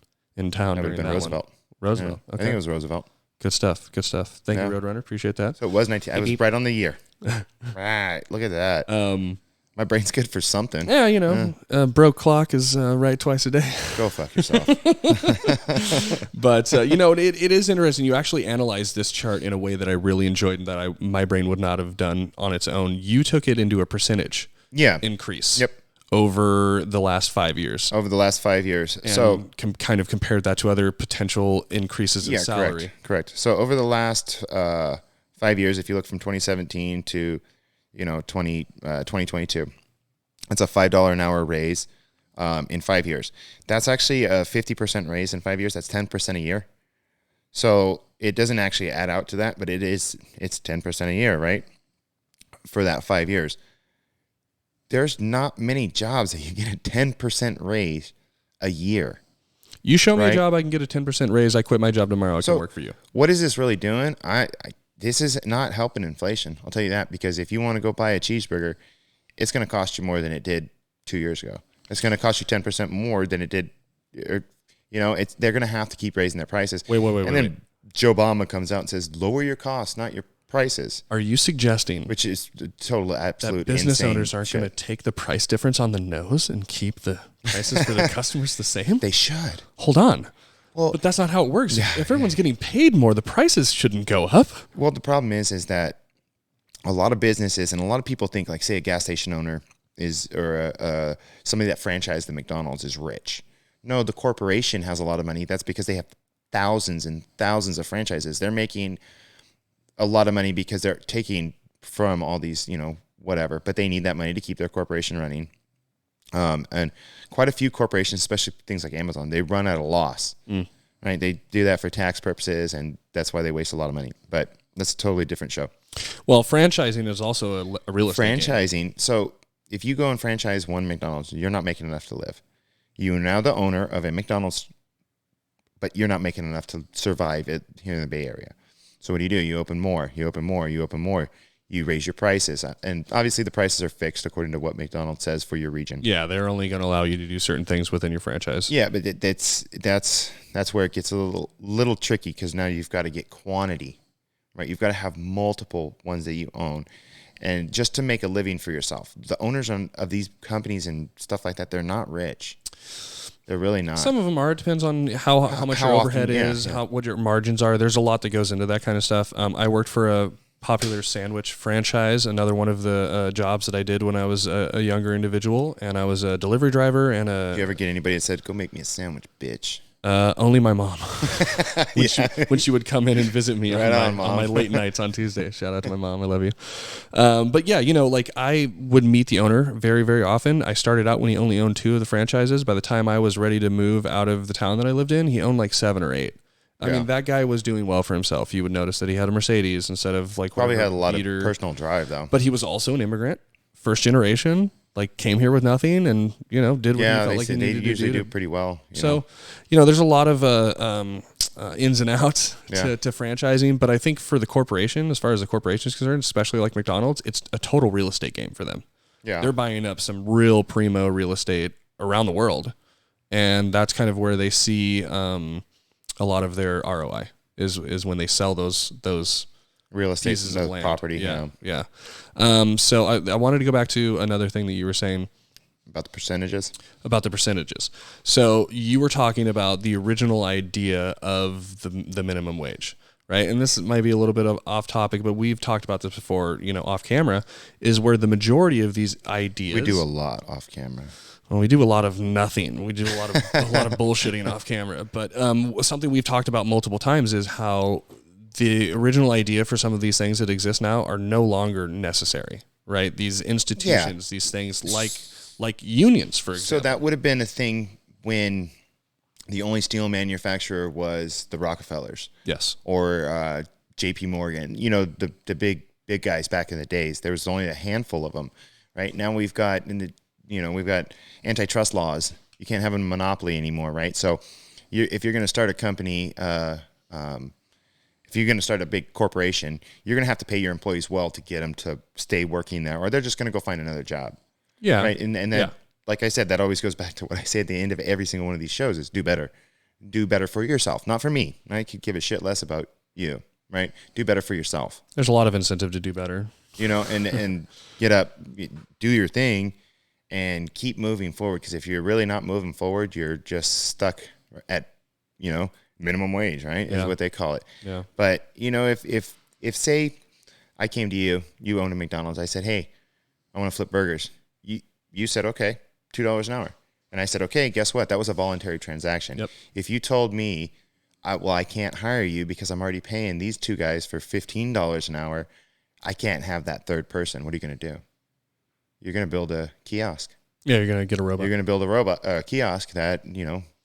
Speaker 1: town
Speaker 2: that would
Speaker 1: during
Speaker 2: have been
Speaker 1: that
Speaker 2: Roosevelt.
Speaker 1: one. Roosevelt.
Speaker 2: Yeah,
Speaker 1: Okay.
Speaker 2: I think it was Roosevelt.
Speaker 1: Good stuff. Good stuff. Thank you, Roadrunner. Appreciate that.
Speaker 2: So it was 19. I was right on the year. Right. Look at that. My brain's good for something.
Speaker 1: Yeah, broke clock is right twice a day.
Speaker 2: Go fuck yourself.
Speaker 1: But it is interesting. You actually analyzed this chart in a way that I really enjoyed and that my brain would not have done on its own. You took it into a percentage increase.
Speaker 2: Yep.
Speaker 1: Over the last 5 years.
Speaker 2: Over the last 5 years.
Speaker 1: And
Speaker 2: so
Speaker 1: kind of compared that to other potential increases in salary.
Speaker 2: Correct. So over the last 5 years, if you look from 2017 to 2022, it's a $5 an hour raise in 5 years. That's actually a 50% raise in 5 years. That's 10% a year. So it doesn't actually add out to that, but it's 10% a year, right? For that 5 years. There's not many jobs that you get a 10% raise a year.
Speaker 1: You show me a job, I can get a 10% raise. I quit my job tomorrow. I can work for you.
Speaker 2: What is this really doing? This is not helping inflation. I'll tell you that, because if you want to go buy a cheeseburger, it's going to cost you more than it did 2 years ago. It's going to cost you 10% more than it did. They're going to have to keep raising their prices.
Speaker 1: Wait.
Speaker 2: And then Joe Obama comes out and says, lower your costs, not your prices.
Speaker 1: Are you suggesting
Speaker 2: which is total absolute
Speaker 1: that business
Speaker 2: insane
Speaker 1: owners aren't going to take the price difference on the nose and keep the prices for the customers the same?
Speaker 2: They should.
Speaker 1: Hold on.
Speaker 2: Well,
Speaker 1: but that's not how it works. If everyone's getting paid more, the prices shouldn't go up.
Speaker 2: Well, the problem is that a lot of businesses and a lot of people think, like, say, a gas station owner or somebody that franchised the McDonald's is rich. No, the corporation has a lot of money. That's because they have thousands and thousands of franchises. They're making a lot of money because they're taking from all these, whatever, but they need that money to keep their corporation running. And quite a few corporations, especially things like Amazon, they run at a loss, right? They do that for tax purposes, and that's why they waste a lot of money. But that's a totally different show.
Speaker 1: Well, franchising is also a real estate
Speaker 2: Franchising.
Speaker 1: game.
Speaker 2: So if you go and franchise one McDonald's, you're not making enough to live. You are now the owner of a McDonald's, but you're not making enough to survive here in the Bay Area. So what do? You open more, you open more, you open more. You raise your prices. And obviously the prices are fixed according to what McDonald's says for your region.
Speaker 1: Yeah, they're only going to allow you to do certain things within your franchise.
Speaker 2: Yeah, but that's where it gets a little tricky, because now you've got to get quantity, right? You've got to have multiple ones that you own. And just to make a living for yourself. The owners of these companies and stuff like that, they're not rich. They're really not.
Speaker 1: Some of them are. It depends on how much your overhead is,
Speaker 2: yeah.
Speaker 1: what your margins are. There's a lot that goes into that kind of stuff. I worked for a popular sandwich franchise, another one of the jobs that I did when I was a younger individual, and I was a delivery driver and
Speaker 2: Did you ever get anybody that said, "Go make me a sandwich, bitch"?
Speaker 1: Only my mom. when she would come in and visit me
Speaker 2: Right
Speaker 1: on my late nights on Tuesday. Shout out to my mom. I love you. But yeah, like I would meet the owner very, very often. I started out when he only owned 2 of the franchises. By the time I was ready to move out of the town that I lived in, he owned like 7 or 8. I mean, that guy was doing well for himself. You would notice that he had a Mercedes instead of like
Speaker 2: Probably had a lot of personal drive though.
Speaker 1: But he was also an immigrant, first generation. Like came here with nothing and did what he felt like he needed to do. They usually
Speaker 2: do pretty well.
Speaker 1: So, there's a lot of ins and outs to franchising, but I think for the corporation, as far as the corporation is concerned, especially like McDonald's, it's a total real estate game for them.
Speaker 2: Yeah,
Speaker 1: they're buying up some real primo real estate around the world, and that's kind of where they see a lot of their ROI is when they sell those
Speaker 2: real estate
Speaker 1: pieces of land.
Speaker 2: Property.
Speaker 1: Yeah. So I wanted to go back to another thing that you were saying
Speaker 2: about the percentages.
Speaker 1: So you were talking about the original idea of the minimum wage, right? And this might be a little bit of off topic, but we've talked about this before, off camera, is where the majority of these ideas.
Speaker 2: We do a lot off camera.
Speaker 1: Well, we do a lot of nothing. We do a lot of bullshitting off camera. But something we've talked about multiple times is how the original idea for some of these things that exist now are no longer necessary, right? These institutions, these things like unions, for example.
Speaker 2: So that would have been a thing when the only steel manufacturer was the Rockefellers.
Speaker 1: Yes.
Speaker 2: Or J.P. Morgan. The big guys back in the days. There was only a handful of them, right? Now we've got we've got antitrust laws. You can't have a monopoly anymore, right? So if you're going to start a company, if you're going to start a big corporation, you're going to have to pay your employees well to get them to stay working there, or they're just going to go find another job.
Speaker 1: Yeah.
Speaker 2: Right. And then, like I said, that always goes back to what I say at the end of every single one of these shows is do better. Do better for yourself, not for me. I could give a shit less about you, right? Do better for yourself.
Speaker 1: There's a lot of incentive to do better.
Speaker 2: And get up, do your thing, and keep moving forward. Because if you're really not moving forward, you're just stuck at, minimum wage, right? Is what they call it.
Speaker 1: Yeah.
Speaker 2: But, if say I came to you, you own a McDonald's, I said, hey, I want to flip burgers. You said, okay, $2 an hour. And I said, okay, guess what? That was a voluntary transaction.
Speaker 1: Yep.
Speaker 2: If you told me, I can't hire you because I'm already paying these 2 guys for $15 an hour, I can't have that third person. What are you going to do? You're going to build a kiosk.
Speaker 1: Yeah, you're going to get a robot.
Speaker 2: You're going to build a kiosk that,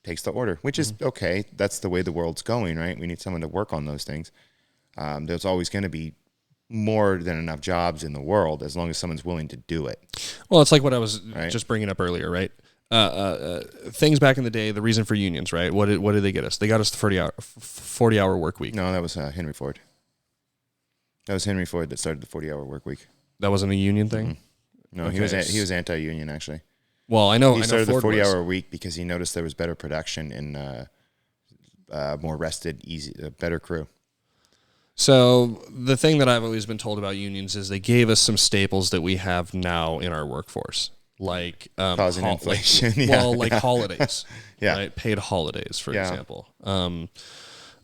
Speaker 2: takes the order, which is okay. That's the way the world's going, right? We need someone to work on those things. There's always going to be more than enough jobs in the world as long as someone's willing to do it.
Speaker 1: Well, it's like what I was just bringing up earlier, right? Things back in the day, the reason for unions, right? What did they get us? They got us the 40-hour work week.
Speaker 2: No, that was Henry Ford. That was Henry Ford that started the 40-hour work week.
Speaker 1: That wasn't a union thing?
Speaker 2: Mm-hmm. No, okay. He was anti-union, actually.
Speaker 1: Well, I know
Speaker 2: he started
Speaker 1: Ford
Speaker 2: the 40-hour week because he noticed there was better production and more rested, better crew.
Speaker 1: So the thing that I've always been told about unions is they gave us some staples that we have now in our workforce, like
Speaker 2: causing inflation.
Speaker 1: Like holidays, right? Paid holidays, for example.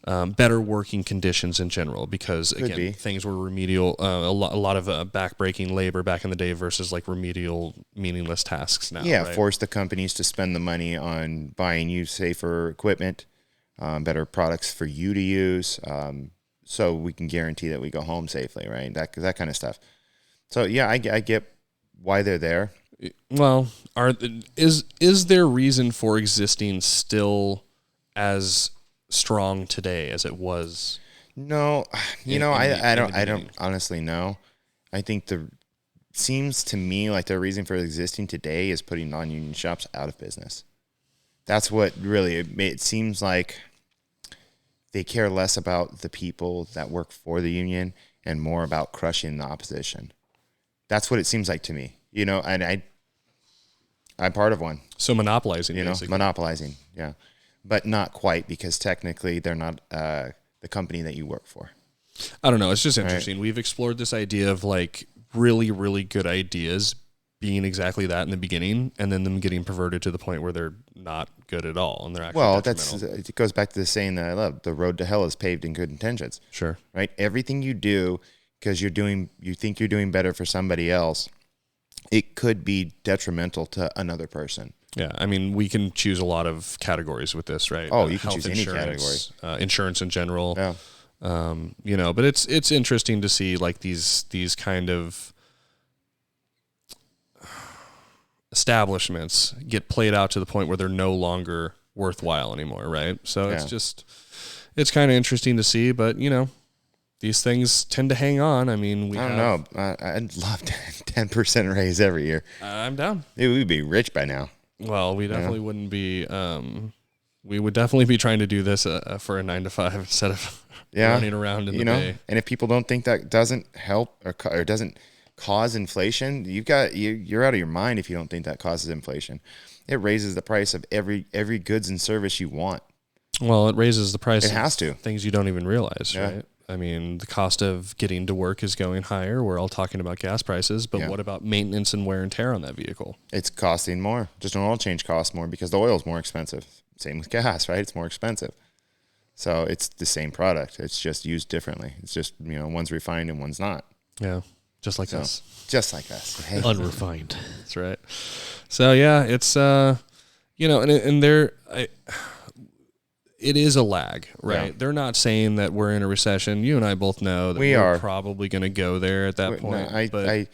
Speaker 1: Better working conditions in general, because again, things were remedial. A lot of backbreaking labor back in the day versus like remedial, meaningless tasks now.
Speaker 2: Yeah,
Speaker 1: right?
Speaker 2: Force the companies to spend the money on buying you safer equipment, better products for you to use. So we can guarantee that we go home safely, right? That kind of stuff. So yeah, I get why they're there.
Speaker 1: Well, is there reason for existing still as strong today as it was?
Speaker 2: No, I don't honestly know. I think seems to me like the reason for existing today is putting non-union shops out of business. That's what really it seems like. They care less about the people that work for the union and more about crushing the opposition. That's what it seems like to me, and I'm part of one.
Speaker 1: So monopolizing,
Speaker 2: monopolizing, yeah, but not quite, because technically they're not the company that you work for.
Speaker 1: I don't know. It's just interesting. Right? We've explored this idea of like really, really good ideas being exactly that in the beginning, and then them getting perverted to the point where they're not good at all, and they're actually
Speaker 2: it goes back to the saying that I love: the road to hell is paved in good intentions.
Speaker 1: Sure,
Speaker 2: right? Everything you do because you think you're doing better for somebody else, it could be detrimental to another person.
Speaker 1: Yeah, I mean, we can choose a lot of categories with this, right?
Speaker 2: Oh, you can
Speaker 1: Health
Speaker 2: choose any
Speaker 1: insurance, insurance in general.
Speaker 2: Yeah.
Speaker 1: But it's interesting to see like these kind of establishments get played out to the point where they're no longer worthwhile anymore, right? So it's kind of interesting to see, but these things tend to hang on. I mean,
Speaker 2: I don't know. I'd love 10% raise every year.
Speaker 1: I'm down.
Speaker 2: We'd be rich by now.
Speaker 1: Well, we definitely wouldn't be. We would definitely be trying to do this for a 9 to 5 instead of running around in the Bay.
Speaker 2: And if people don't think that doesn't help or doesn't cause inflation, you're out of your mind if you don't think that causes inflation. It raises the price of every goods and service you want.
Speaker 1: Well, it raises the price.
Speaker 2: It has to.
Speaker 1: Things you don't even realize, right? I mean, the cost of getting to work is going higher. We're all talking about gas prices, but what about maintenance and wear and tear on that vehicle?
Speaker 2: It's costing more. Just an oil change costs more because the oil is more expensive. Same with gas, right? It's more expensive. So it's the same product. It's just used differently. It's just, one's refined and one's not.
Speaker 1: Yeah, just like us.
Speaker 2: Just like us. Hey.
Speaker 3: Unrefined.
Speaker 1: That's right. So, yeah, it's, and there, it is a lag, right?
Speaker 2: Yeah.
Speaker 1: They're not saying that we're in a recession. You and I both know that we're probably going to go there at that point.
Speaker 2: No,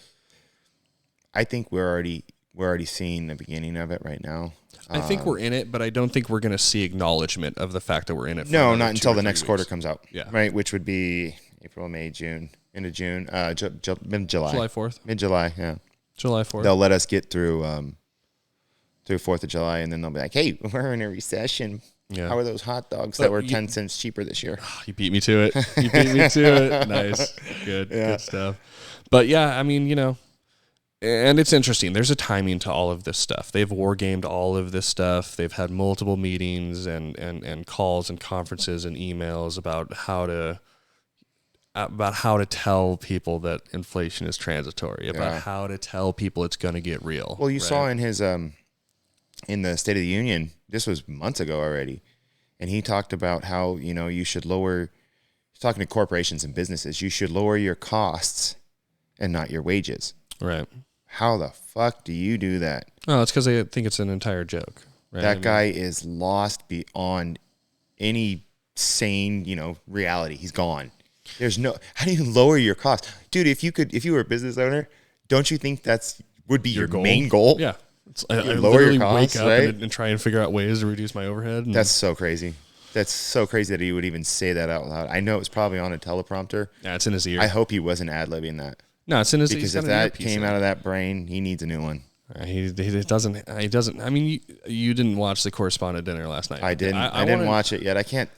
Speaker 2: I think we're already seeing the beginning of it right now.
Speaker 1: I think we're in it, but I don't think we're going to see acknowledgement of the fact that we're in it.
Speaker 2: No, not until the next quarter comes out.
Speaker 1: Yeah.
Speaker 2: Right, which would be April, May, June, into June, mid-July.
Speaker 1: July 4th.
Speaker 2: Mid-July, yeah.
Speaker 1: July 4th.
Speaker 2: They'll let us get through 4th of July, and then they'll be like, hey, we're in a recession.
Speaker 1: Yeah.
Speaker 2: How are those hot dogs that were 10 cents cheaper this year?
Speaker 1: You beat me to it. You beat me to it. Nice. Good stuff. But yeah, I mean, and it's interesting. There's a timing to all of this stuff. They've war gamed all of this stuff. They've had multiple meetings and calls and conferences and emails about how to tell people that inflation is transitory, about how to tell people it's going to get real.
Speaker 2: Well, you saw in his in the State of the Union, this was months ago already, and he talked about how you should lower. He's talking to corporations and businesses. You should lower your costs and not your wages.
Speaker 1: Right.
Speaker 2: How the fuck do you do that?
Speaker 1: Oh, it's because they think it's an entire joke. Right?
Speaker 2: That guy is lost beyond any sane, reality. He's gone. There's no. How do you lower your costs, dude? If you were a business owner, don't you think would be your main goal?
Speaker 1: Yeah. I
Speaker 2: lower your costs,
Speaker 1: wake up
Speaker 2: right?
Speaker 1: and try and figure out ways to reduce my overhead.
Speaker 2: That's so crazy. That's so crazy that he would even say that out loud. I know it was probably on a teleprompter.
Speaker 1: Yeah, it's in his ear.
Speaker 2: I hope he wasn't ad-libbing that.
Speaker 1: No, it's in his ear.
Speaker 2: Because if that came out of that brain, he needs a new one.
Speaker 1: He doesn't. I mean, you didn't watch the correspondent dinner last night.
Speaker 2: I didn't. I didn't watch it yet. I can't.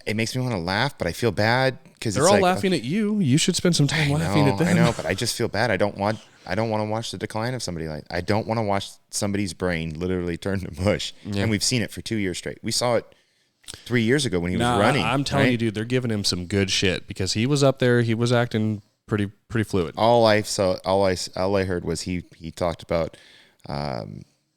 Speaker 2: It makes me want to laugh, but I feel bad because
Speaker 1: they're all laughing at you. You should spend some time laughing at them.
Speaker 2: I know, but I just feel bad. I don't want to watch the decline of somebody like. I don't want to watch somebody's brain literally turn to mush. Yeah. And we've seen it for 2 years straight. We saw it 3 years ago when he was running.
Speaker 1: I'm telling you, dude, they're giving him some good shit because he was up there. He was acting pretty fluid.
Speaker 2: All I heard was he talked about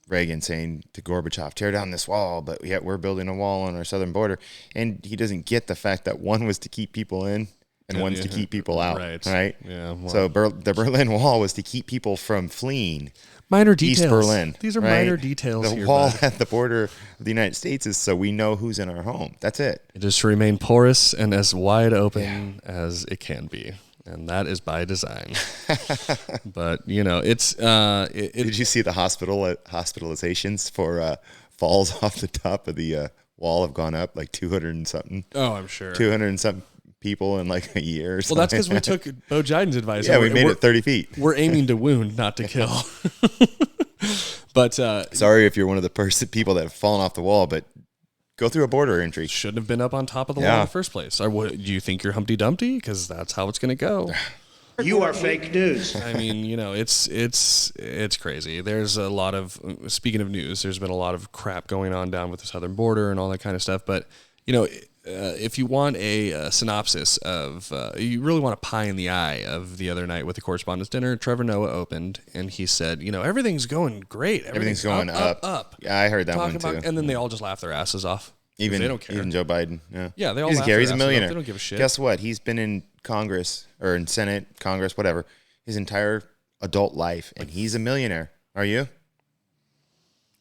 Speaker 2: Reagan saying to Gorbachev, tear down this wall, but yet we're building a wall on our southern border. And he doesn't get the fact that one was to keep people in and one's to keep people out. Right?
Speaker 1: Yeah. Well.
Speaker 2: So the Berlin Wall was to keep people from fleeing.
Speaker 1: Minor details.
Speaker 2: East Berlin.
Speaker 1: These are minor details.
Speaker 2: The wall at the border of the United States is so we know who's in our home. That's it.
Speaker 1: It is to remain porous and as wide open as it can be. And that is by design. But, it's...
Speaker 2: Did you see the hospitalizations for falls off the top of the wall have gone up like 200 and something?
Speaker 1: Oh, I'm sure.
Speaker 2: 200 and something people in like a year or something.
Speaker 1: Well, that's because we took Bo Jiden's advice.
Speaker 2: Yeah, we made it 30 feet.
Speaker 1: We're aiming to wound, not to kill. But...
Speaker 2: sorry if you're one of the people that have fallen off the wall, but... Go through a border entry.
Speaker 1: Shouldn't have been up on top of the wall in the first place. Or do you think you're Humpty Dumpty? Because that's how it's going to go.
Speaker 4: You are fake news.
Speaker 1: I mean, it's crazy. There's a lot of, speaking of news, there's been a lot of crap going on down with the southern border and all that kind of stuff. But, if you want a synopsis of, you really want a pie in the eye of the other night with the correspondence dinner, Trevor Noah opened and he said, everything's going great.
Speaker 2: Everything's going up. Yeah, I heard that one too.
Speaker 1: And then they all just laugh their asses off.
Speaker 2: Even
Speaker 1: they don't care.
Speaker 2: Even Joe Biden.
Speaker 1: Yeah, they all
Speaker 2: He's
Speaker 1: laugh their
Speaker 2: He's a
Speaker 1: asses
Speaker 2: millionaire.
Speaker 1: off. They don't give a shit.
Speaker 2: Guess what? He's been in Congress or in Senate, Congress, whatever, his entire adult life, and he's a millionaire. Are you?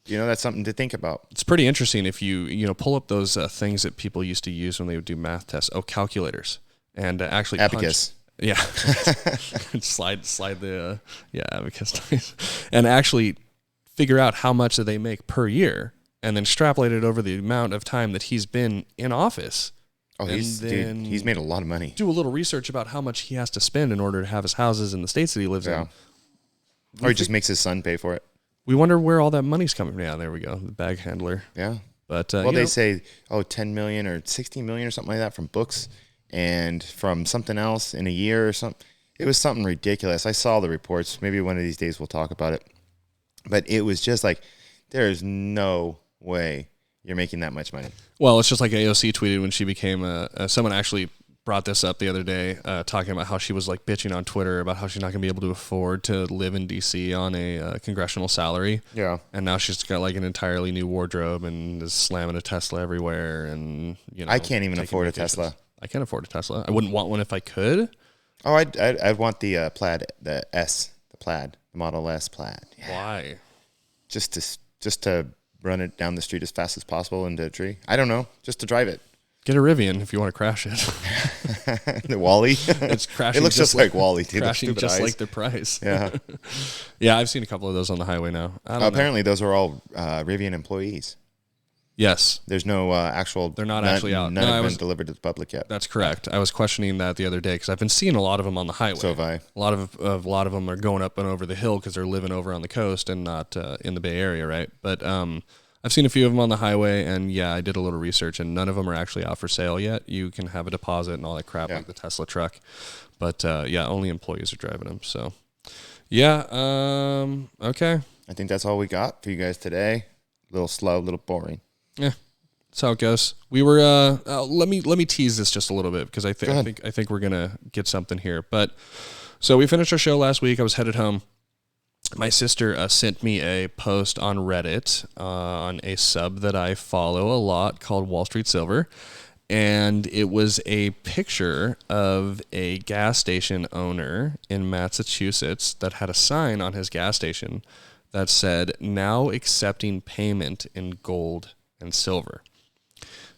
Speaker 2: that's something to think about.
Speaker 1: It's pretty interesting if you pull up those things that people used to use when they would do math tests. Oh, calculators, and actually
Speaker 2: Abacus.
Speaker 1: Yeah, slide the abacus, and actually figure out how much that they make per year, and then extrapolate it over the amount of time that he's been in office.
Speaker 2: Oh, he's made a lot of money.
Speaker 1: Do a little research about how much he has to spend in order to have his houses in the states that he lives in.
Speaker 2: Or he just makes his son pay for it.
Speaker 1: We wonder where all that money's coming from. Yeah, there we go. The bag handler.
Speaker 2: Yeah.
Speaker 1: But
Speaker 2: they say 10 million or 60 million or something like that from books and from something else in a year or something. It was something ridiculous. I saw the reports. Maybe one of these days we'll talk about it. But it was just like, there is no way you're making that much money.
Speaker 1: Well, it's just like AOC tweeted when she became someone actually brought this up the other day, talking about how she was like bitching on Twitter about how she's not going to be able to afford to live in DC on a congressional salary.
Speaker 2: Yeah.
Speaker 1: And now she's got like an entirely new wardrobe and is slamming a Tesla everywhere. And,
Speaker 2: I can't even afford a Tesla.
Speaker 1: I can't afford a Tesla. I wouldn't want one if I could.
Speaker 2: Oh, I'd want the Plaid, the Model S Plaid.
Speaker 1: Yeah. Why? Just
Speaker 2: to run it down the street as fast as possible into a tree. I don't know, just to drive it.
Speaker 1: Get a Rivian if you want to crash it.
Speaker 2: The Wall-E.
Speaker 1: It's crashing.
Speaker 2: It looks just like Wall-E, too.
Speaker 1: Crashing just like the price.
Speaker 2: Yeah.
Speaker 1: Yeah, I've seen a couple of those on the highway now.
Speaker 2: Apparently, those are all Rivian employees.
Speaker 1: Yes.
Speaker 2: There's no actual...
Speaker 1: They're not actually out.
Speaker 2: None have been delivered to the public yet.
Speaker 1: That's correct. I was questioning that the other day because I've been seeing a lot of them on the highway.
Speaker 2: So have I.
Speaker 1: A lot of them are going up and over the hill because they're living over on the coast and not in the Bay Area, right? But I've seen a few of them on the highway, and yeah, I did a little research, and none of them are actually out for sale yet. You can have a deposit and all that crap like the Tesla truck. But only employees are driving them. So, yeah, okay.
Speaker 2: I think that's all we got for you guys today. A little slow, a little boring.
Speaker 1: Yeah. That's how it goes. We were let me tease this just a little bit because I think we're gonna get something here. But so we finished our show last week. I was headed home. My sister sent me a post on Reddit on a sub that I follow a lot called Wall Street Silver, and it was a picture of a gas station owner in Massachusetts that had a sign on his gas station that said "Now accepting payment in gold and silver."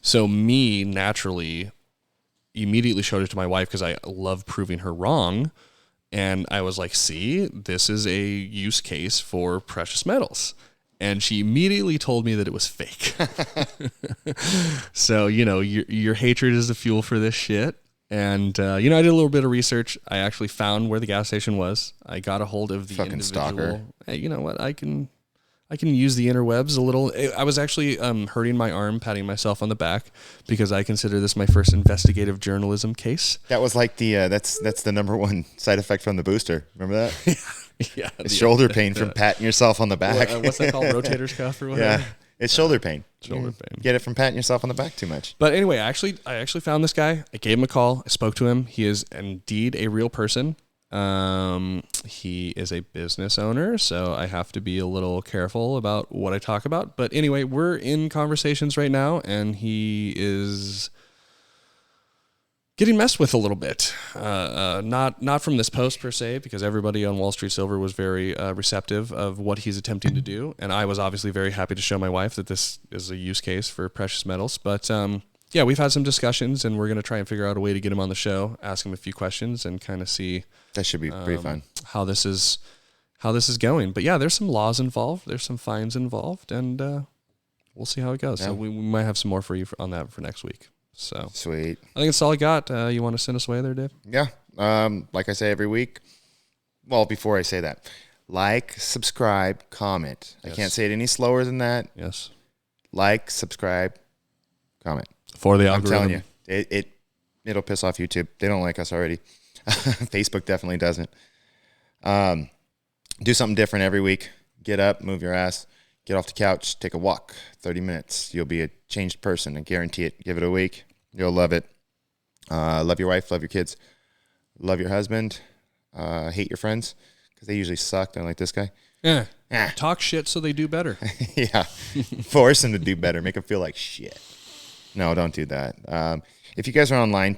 Speaker 1: So me naturally immediately showed it to my wife because I love proving her wrong. And I was like, see, this is a use case for precious metals. And she immediately told me that it was fake. So, your hatred is the fuel for this shit. And, I did a little bit of research. I actually found where the gas station was. I got a hold of the
Speaker 2: fucking
Speaker 1: individual.
Speaker 2: Stalker.
Speaker 1: Hey, you know what? I can use the interwebs a little. I was actually hurting my arm, patting myself on the back because I consider this my first investigative journalism case.
Speaker 2: That was like the that's the number one side effect from the booster. Remember that?
Speaker 1: Yeah.
Speaker 2: It's shoulder pain from patting yourself on the back.
Speaker 1: What's that called? Rotator's cuff or whatever?
Speaker 2: Yeah, it's shoulder pain.
Speaker 1: Shoulder pain.
Speaker 2: Get it from patting yourself on the back too much.
Speaker 1: But anyway, I actually found this guy. I gave him a call. I spoke to him. He is indeed a real person. He is a business owner, so I have to be a little careful about what I talk about. But anyway, we're in conversations right now, and he is getting messed with a little bit. Not from this post per se, because everybody on Wall Street Silver was very receptive of what he's attempting to do, and I was obviously very happy to show my wife that this is a use case for precious metals. But yeah, we've had some discussions, and we're going to try and figure out a way to get him on the show, ask him a few questions, and kind of see.
Speaker 2: That should be pretty fun.
Speaker 1: How this is going. But yeah, there's some laws involved. There's some fines involved, and we'll see how it goes. Yeah. So we might have some more for you on that for next week. So
Speaker 2: sweet. I
Speaker 1: think that's all I got. You want to send us away there, Dave?
Speaker 2: Yeah. Like I say every week. Well, before I say that, like, subscribe, comment. Yes. I can't say it any slower than that.
Speaker 1: Yes.
Speaker 2: Like, subscribe, comment.
Speaker 1: For the algorithm.
Speaker 2: I'm telling you, it'll piss off YouTube. They don't like us already. Facebook definitely doesn't. Do something different every week. Get up, move your ass, get off the couch, take a walk. 30 minutes. You'll be a changed person. I guarantee it. Give it a week. You'll love it. Love your wife, love your kids, love your husband, hate your friends because they usually suck. They're like this guy.
Speaker 1: Yeah. Talk shit so they do better.
Speaker 2: Yeah. Force them to do better. Make them feel like shit. No, don't do that. If you guys are online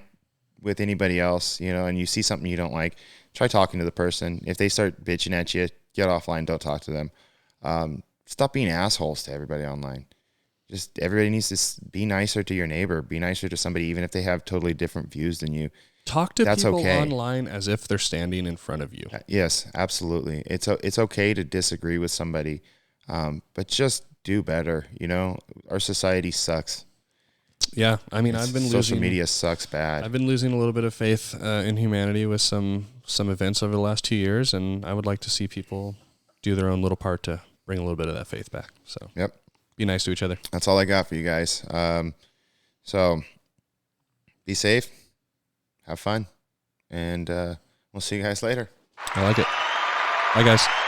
Speaker 2: with anybody else, and you see something you don't like, try talking to the person. If they start bitching at you, get offline. Don't talk to them. stop being assholes to everybody online. Just everybody needs to be nicer to your neighbor. Be nicer to somebody, even if they have totally different views than you.
Speaker 1: Talk to
Speaker 2: That's
Speaker 1: people
Speaker 2: okay.
Speaker 1: online as if they're standing in front of you.
Speaker 2: Yes, absolutely. It's okay to disagree with somebody, but just do better. You know, our society sucks.
Speaker 1: Yeah, I mean, I've been
Speaker 2: Social
Speaker 1: losing
Speaker 2: media sucks bad.
Speaker 1: I've been losing a little bit of faith in humanity with some events over the last 2 years, and I would like to see people do their own little part to bring a little bit of that faith back. So,
Speaker 2: Yep.
Speaker 1: Be nice to each other.
Speaker 2: That's all I got for you guys. So be safe, have fun, and we'll see you guys later.
Speaker 1: I like it. Bye, guys.